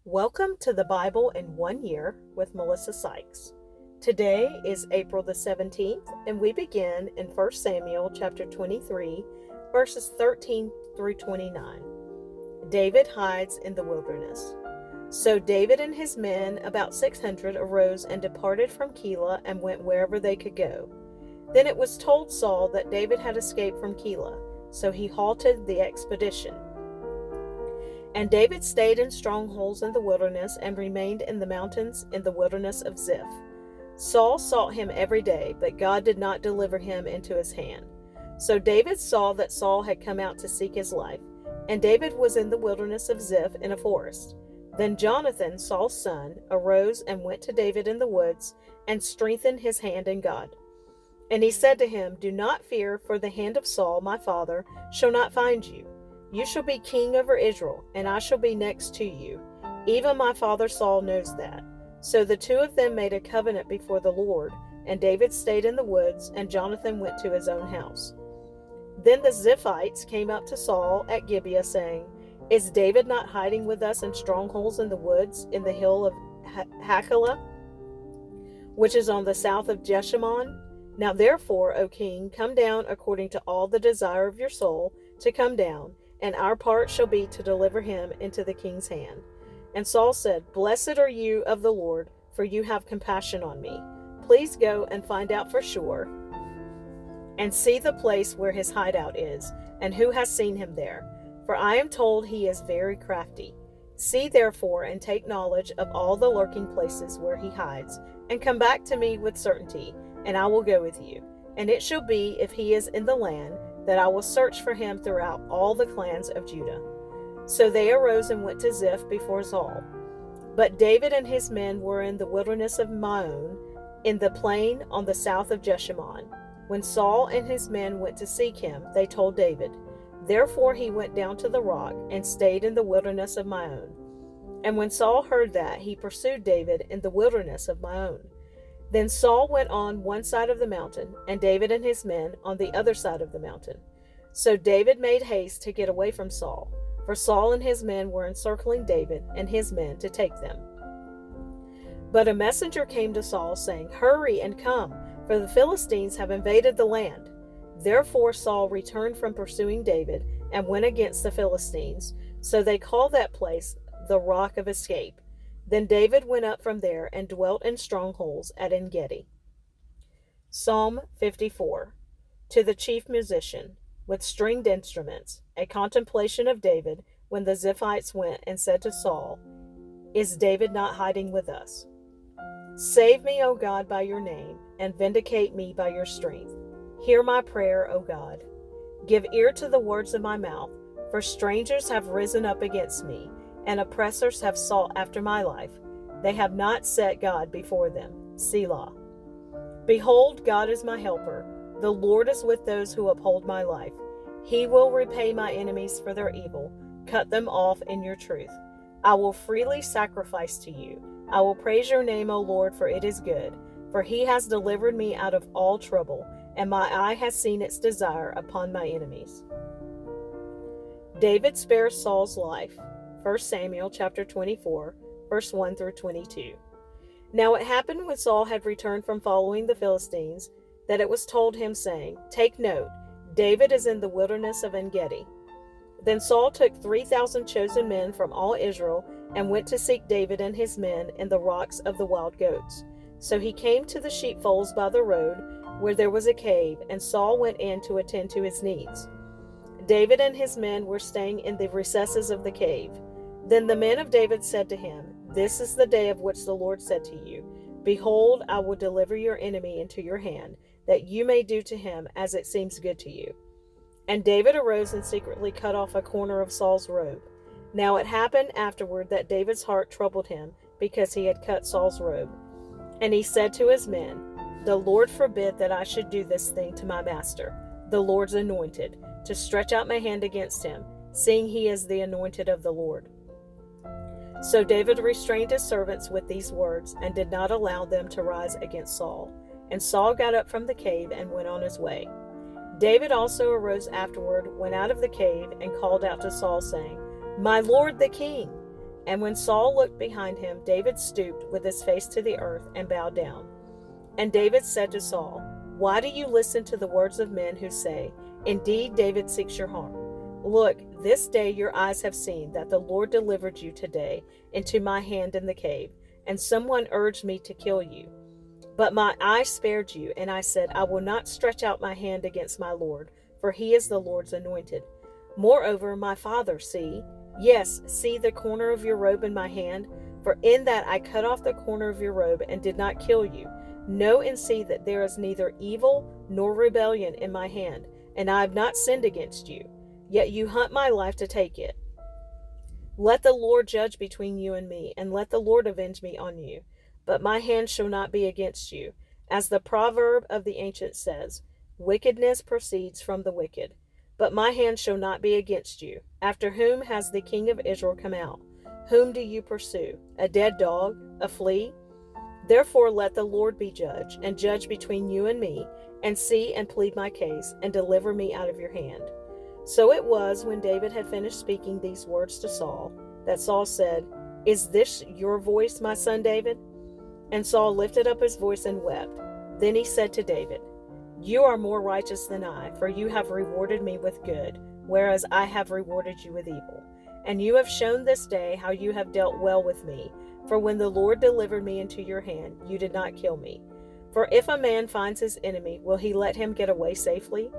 Welcome to the Bible in 1 Year with Melissa Sykes. Today is April the 17th, and we begin in 1 Samuel chapter 23, verses 13 through 29. David hides in the wilderness. So David and his men, about 600, arose and departed from Keilah and went wherever they could go. Then it was told Saul that David had escaped from Keilah, so he halted the expedition. And David stayed in strongholds in the wilderness and remained in the mountains in the wilderness of Ziph. Saul sought him every day, but God did not deliver him into his hand. So David saw that Saul had come out to seek his life, and David was in the wilderness of Ziph in a forest. Then Jonathan, Saul's son, arose and went to David in the woods and strengthened his hand in God. And he said to him, "Do not fear, for the hand of Saul, my father, shall not find you. You shall be king over Israel, and I shall be next to you. Even my father Saul knows that." So the two of them made a covenant before the Lord, and David stayed in the woods, and Jonathan went to his own house. Then the Ziphites came up to Saul at Gibeah, saying, "Is David not hiding with us in strongholds in the woods in the hill of Hachilah, which is on the south of Jeshimon? Now therefore, O king, come down according to all the desire of your soul to come down, and our part shall be to deliver him into the king's hand." And Saul said, "Blessed are you of the Lord, for you have compassion on me. Please go and find out for sure, and see the place where his hideout is, and who has seen him there. For I am told he is very crafty. See therefore and take knowledge of all the lurking places where he hides, and come back to me with certainty, and I will go with you. And it shall be, if he is in the land, that I will search for him throughout all the clans of Judah." So they arose and went to Ziph before Saul. But David and his men were in the wilderness of Maon, in the plain on the south of Jeshimon. When Saul and his men went to seek him, they told David. Therefore he went down to the rock and stayed in the wilderness of Maon. And when Saul heard that, he pursued David in the wilderness of Maon. Then Saul went on one side of the mountain, and David and his men on the other side of the mountain. So David made haste to get away from Saul, for Saul and his men were encircling David and his men to take them. But a messenger came to Saul, saying, "Hurry and come, for the Philistines have invaded the land." Therefore Saul returned from pursuing David and went against the Philistines. So they call that place the Rock of Escape. Then David went up from there and dwelt in strongholds at En-gedi. Psalm 54. To the chief musician, with stringed instruments, a contemplation of David when the Ziphites went and said to Saul, "Is David not hiding with us?" Save me, O God, by your name, and vindicate me by your strength. Hear my prayer, O God. Give ear to the words of my mouth, for strangers have risen up against me, and oppressors have sought after my life. They have not set God before them. Selah. Behold, God is my helper. The Lord is with those who uphold my life. He will repay my enemies for their evil, cut them off in your truth. I will freely sacrifice to you. I will praise your name, O Lord, for it is good. For he has delivered me out of all trouble, and my eye has seen its desire upon my enemies. David spares Saul's life. 1 Samuel chapter 24, verse 1 through 22. Now it happened when Saul had returned from following the Philistines, that it was told him, saying, "Take note, David is in the wilderness of En-gedi." Then Saul took 3,000 chosen men from all Israel and went to seek David and his men in the rocks of the wild goats. So he came to the sheepfolds by the road, where there was a cave, and Saul went in to attend to his needs. David and his men were staying in the recesses of the cave. Then the men of David said to him, "This is the day of which the Lord said to you, Behold, I will deliver your enemy into your hand, that you may do to him as it seems good to you." And David arose and secretly cut off a corner of Saul's robe. Now it happened afterward that David's heart troubled him because he had cut Saul's robe. And he said to his men, "The Lord forbid that I should do this thing to my master, the Lord's anointed, to stretch out my hand against him, seeing he is the anointed of the Lord." So David restrained his servants with these words, and did not allow them to rise against Saul. And Saul got up from the cave and went on his way. David also arose afterward, went out of the cave, and called out to Saul, saying, "My lord the king." And when Saul looked behind him, David stooped with his face to the earth and bowed down. And David said to Saul, "Why do you listen to the words of men who say, 'Indeed, David seeks your harm'? Look, this day your eyes have seen that the Lord delivered you today into my hand in the cave, and someone urged me to kill you. But my eye spared you, and I said, I will not stretch out my hand against my Lord, for he is the Lord's anointed. Moreover, my father, see the corner of your robe in my hand, for in that I cut off the corner of your robe and did not kill you. Know and see that there is neither evil nor rebellion in my hand, and I have not sinned against you. Yet you hunt my life to take it. Let the Lord judge between you and me, and let the Lord avenge me on you. But my hand shall not be against you. As the proverb of the ancient says, wickedness proceeds from the wicked. But my hand shall not be against you. After whom has the king of Israel come out? Whom do you pursue? A dead dog? A flea? Therefore let the Lord be judge, and judge between you and me, and see and plead my case, and deliver me out of your hand." So it was, when David had finished speaking these words to Saul, that Saul said, "Is this your voice, my son David?" And Saul lifted up his voice and wept. Then he said to David, "You are more righteous than I, for you have rewarded me with good, whereas I have rewarded you with evil. And you have shown this day how you have dealt well with me, for when the Lord delivered me into your hand, you did not kill me. For if a man finds his enemy, will he let him get away safely?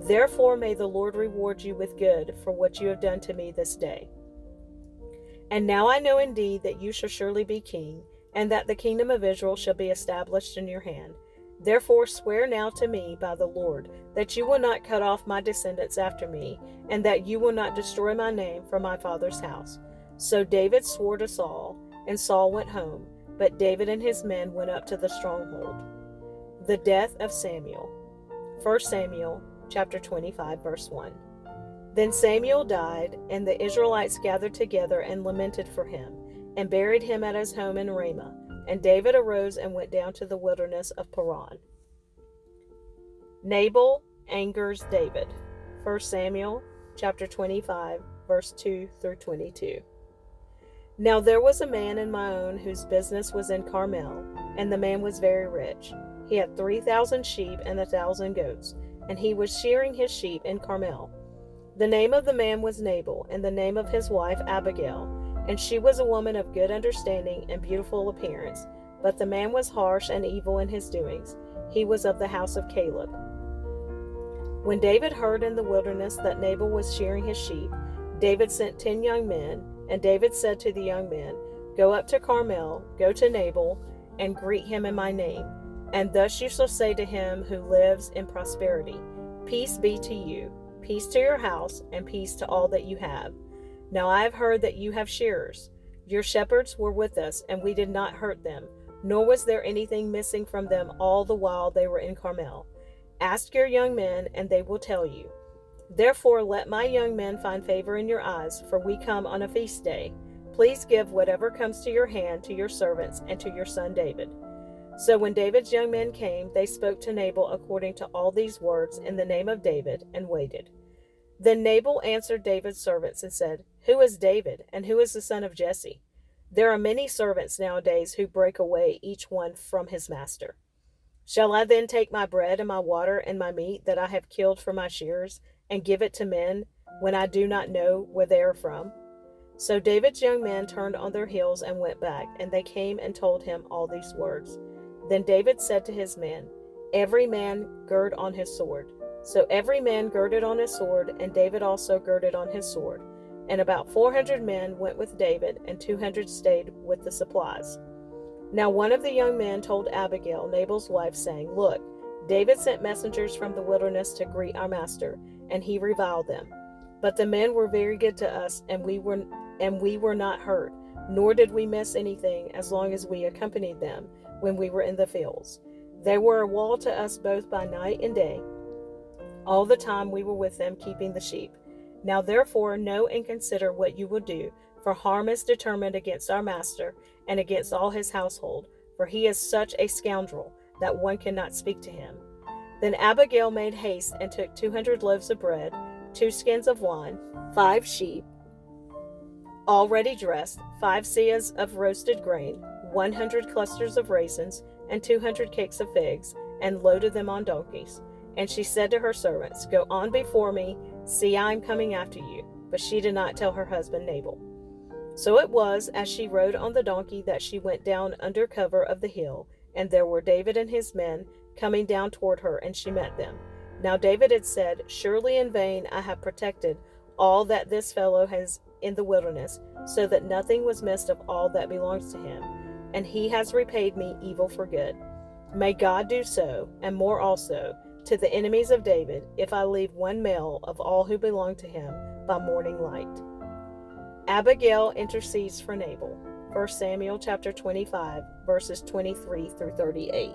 Therefore may the Lord reward you with good for what you have done to me this day. And now I know indeed that you shall surely be king, and that the kingdom of Israel shall be established in your hand. Therefore swear now to me by the Lord that you will not cut off my descendants after me, and that you will not destroy my name from my father's house." So David swore to Saul, and Saul went home, but David and his men went up to the stronghold. The death of Samuel. 1 Samuel chapter 25, verse 1. Then Samuel died, and the Israelites gathered together and lamented for him, and buried him at his home in Ramah. And David arose and went down to the wilderness of Paran. Nabal angers David. 1 Samuel chapter 25, verse 2 through 22. Now there was a man in Maon whose business was in Carmel, and the man was very rich. He had 3,000 sheep and 1,000 goats, and he was shearing his sheep in Carmel. The name of the man was Nabal, and the name of his wife Abigail, and she was a woman of good understanding and beautiful appearance. But the man was harsh and evil in his doings. He was of the house of Caleb. When David heard in the wilderness that Nabal was shearing his sheep, David sent 10 young men, and David said to the young men, "Go up to Carmel, go to Nabal, and greet him in my name. And thus you shall say to him who lives in prosperity, Peace be to you, peace to your house, and peace to all that you have. Now I have heard that you have shearers. Your shepherds were with us, and we did not hurt them, nor was there anything missing from them all the while they were in Carmel. Ask your young men, and they will tell you. Therefore let my young men find favor in your eyes, for we come on a feast day. Please give whatever comes to your hand to your servants and to your son David." So when David's young men came, they spoke to Nabal according to all these words in the name of David, and waited. Then Nabal answered David's servants and said, "Who is David, and who is the son of Jesse? There are many servants nowadays who break away each one from his master. Shall I then take my bread and my water and my meat that I have killed for my shearers, and give it to men when I do not know where they are from?" So David's young men turned on their heels and went back, and they came and told him all these words. Then David said to his men, "Every man gird on his sword." So every man girded on his sword, and David also girded on his sword. And about 400 men went with David, and 200 stayed with the supplies. Now one of the young men told Abigail, Nabal's wife, saying, "Look, David sent messengers from the wilderness to greet our master, and he reviled them. But the men were very good to us, and we were not hurt, nor did we miss anything as long as we accompanied them when we were in the fields. They were a wall to us both by night and day, all the time we were with them keeping the sheep. Now therefore know and consider what you will do, for harm is determined against our master and against all his household, for he is such a scoundrel that one cannot speak to him." Then Abigail made haste and took 200 loaves of bread, 2 skins of wine, 5 sheep, already dressed, 5 seahs of roasted grain, 100 clusters of raisins, and 200 cakes of figs, and loaded them on donkeys. And she said to her servants, Go on before me, see I am coming after you. But she did not tell her husband Nabal. So it was, as she rode on the donkey, that she went down under cover of the hill, and there were David and his men coming down toward her, and she met them. Now David had said, Surely in vain I have protected all that this fellow has in the wilderness, so that nothing was missed of all that belongs to him, and he has repaid me evil for good. May God do so, and more also, to the enemies of David, if I leave one male of all who belong to him by morning light. Abigail intercedes for Nabal. 1 Samuel chapter 25, verses 23 through 38.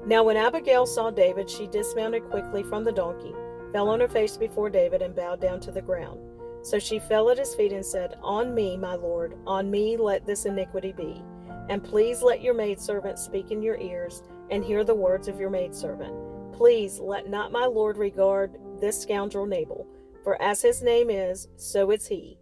Now when Abigail saw David, she dismounted quickly from the donkey, fell on her face before David, and bowed down to the ground. So she fell at his feet and said, On me, my lord, on me let this iniquity be. And please let your maidservant speak in your ears, and hear the words of your maidservant. Please let not my lord regard this scoundrel Nabal, for as his name is, so is he.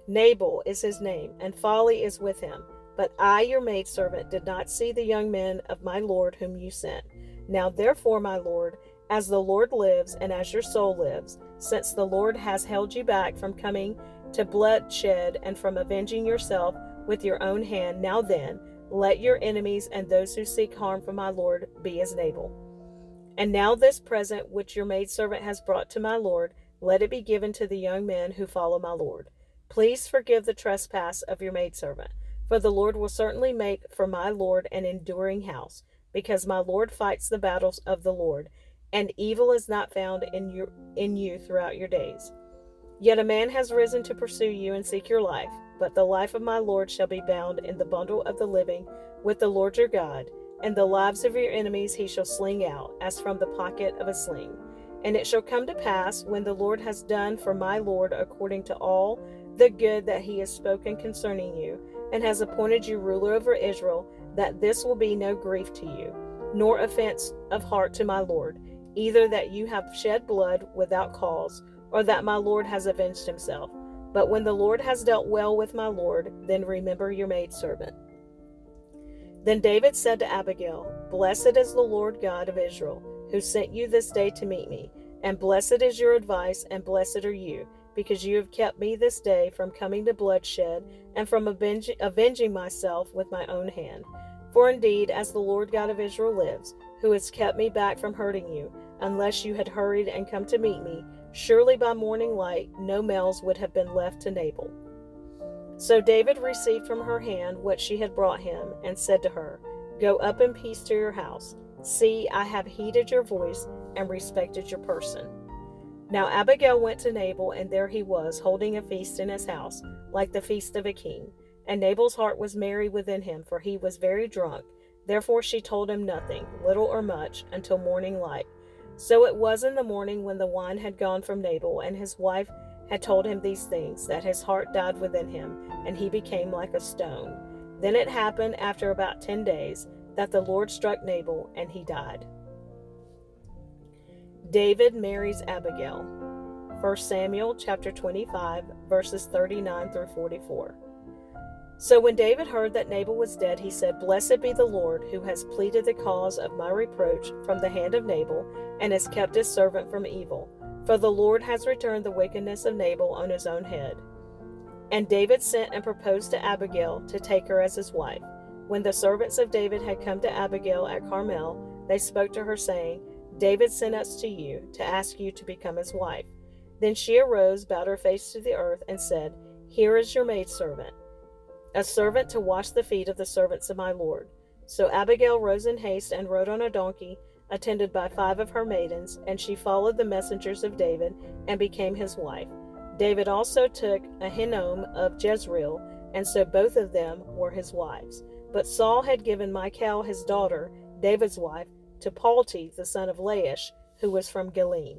Nabal is his name, and folly is with him. But I, your maidservant, did not see the young men of my lord whom you sent. Now therefore, my lord, as the Lord lives, and as your soul lives, since the Lord has held you back from coming to bloodshed and from avenging yourself with your own hand, now then, let your enemies and those who seek harm for my lord be as Nabal. And now this present which your maidservant has brought to my lord, let it be given to the young men who follow my lord. Please forgive the trespass of your maidservant, for the Lord will certainly make for my lord an enduring house, because my lord fights the battles of the Lord, and evil is not found in you throughout your days. Yet a man has risen to pursue you and seek your life, but the life of my lord shall be bound in the bundle of the living with the Lord your God, and the lives of your enemies he shall sling out, as from the pocket of a sling. And it shall come to pass, when the Lord has done for my lord according to all the good that he has spoken concerning you, and has appointed you ruler over Israel, that this will be no grief to you, nor offense of heart to my lord, either that you have shed blood without cause, or that my lord has avenged himself. But when the Lord has dealt well with my lord, then remember your maidservant. Then David said to Abigail, Blessed is the Lord God of Israel, who sent you this day to meet me, and blessed is your advice, and blessed are you, because you have kept me this day from coming to bloodshed, and from avenging myself with my own hand. For indeed, as the Lord God of Israel lives, who has kept me back from hurting you, unless you had hurried and come to meet me, surely by morning light no males would have been left to Nabal. So David received from her hand what she had brought him, and said to her, Go up in peace to your house. See, I have heeded your voice and respected your person. Now Abigail went to Nabal, and there he was, holding a feast in his house, like the feast of a king. And Nabal's heart was merry within him, for he was very drunk. Therefore she told him nothing, little or much, until morning light. So it was in the morning, when the wine had gone from Nabal, and his wife had told him these things, that his heart died within him, and he became like a stone. Then it happened, after about 10 days, that the Lord struck Nabal, and he died. David marries Abigail. 1 Samuel chapter 25, verses 39 through 44. So when David heard that Nabal was dead, he said, Blessed be the Lord, who has pleaded the cause of my reproach from the hand of Nabal, and has kept his servant from evil. For the Lord has returned the wickedness of Nabal on his own head. And David sent and proposed to Abigail to take her as his wife. When the servants of David had come to Abigail at Carmel, they spoke to her, saying, David sent us to you to ask you to become his wife. Then she arose, bowed her face to the earth, and said, Here is your maidservant, a servant to wash the feet of the servants of my lord. So Abigail rose in haste and rode on a donkey, attended by 5 of her maidens, and she followed the messengers of David and became his wife. David also took Ahinoam of Jezreel, and so both of them were his wives. But Saul had given Michal his daughter, David's wife, to Palti the son of Laish, who was from Gileam.